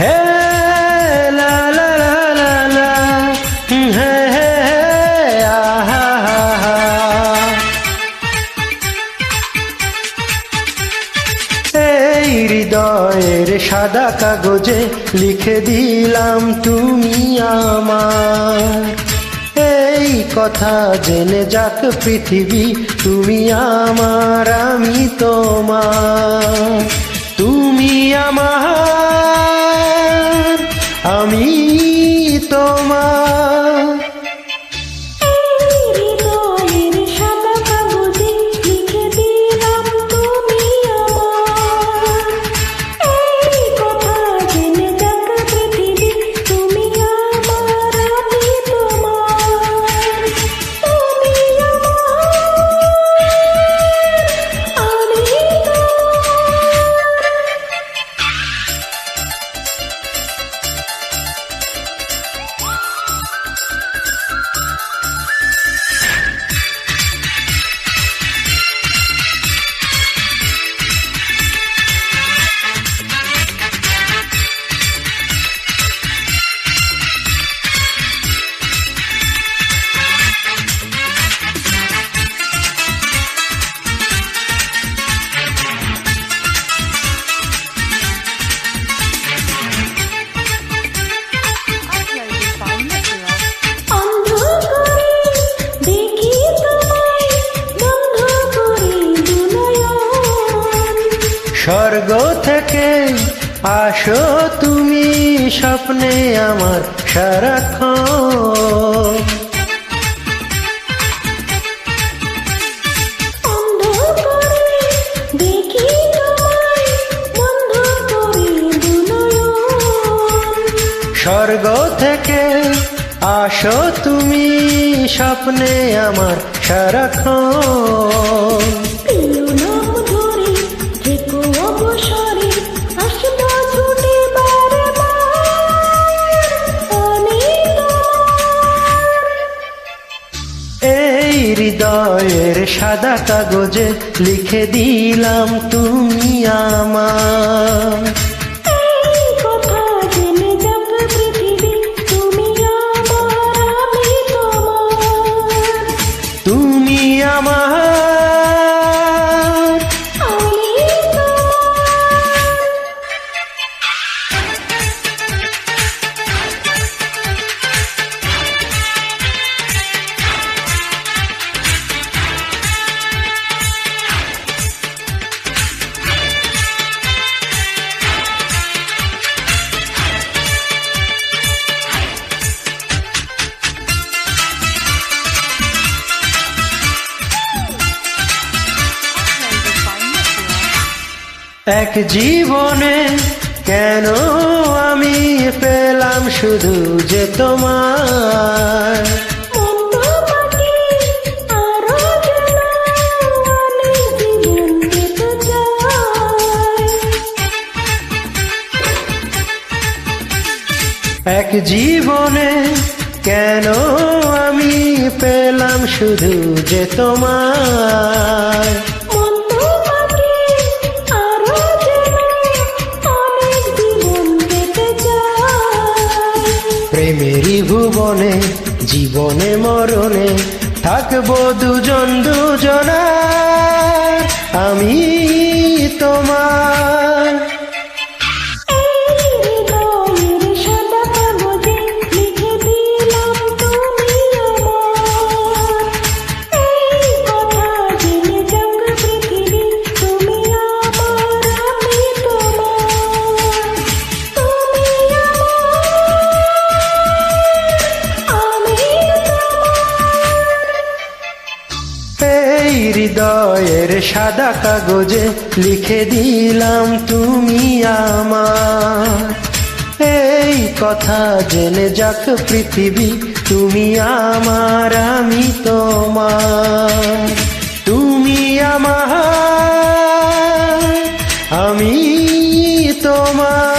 হে লা লা লা লা লা, হে হে আহা হা হা। এই হৃদয়ের সাদা কাগজে লিখে দিলাম তুমি আমার। এই কথা জেনে যাক পৃথিবী, তুমি আমার আমি তোমার। তুমি আমার আমি তোমার। স্বর্গ থেকে আসো তুমি স্বপ্নে আমার সারাক্ষণ। স্বর্গ থেকে আসো তুমি স্বপ্নে আমার সারাক্ষণ। এই হৃদয়ের সাদা কাগজে লিখে দিলাম তুমি আমার। তুমি আমার এক জীবনে কেন আমি পেলাম শুধু যে তোমার। এক জীবনে কেন আমি পেলাম শুধু যে তোমার। প্রেমেরই ভুবনে জীবনে মরণে থাকবো দুজন দুজনার আমি তোমার। হৃদয়ের সাদা কাগজে লিখে দিলাম তুমি আমার। এই কথা জেনে যাক পৃথিবী, তুমি আমার আমি তোমার। তুমি আমার আমি তোমার।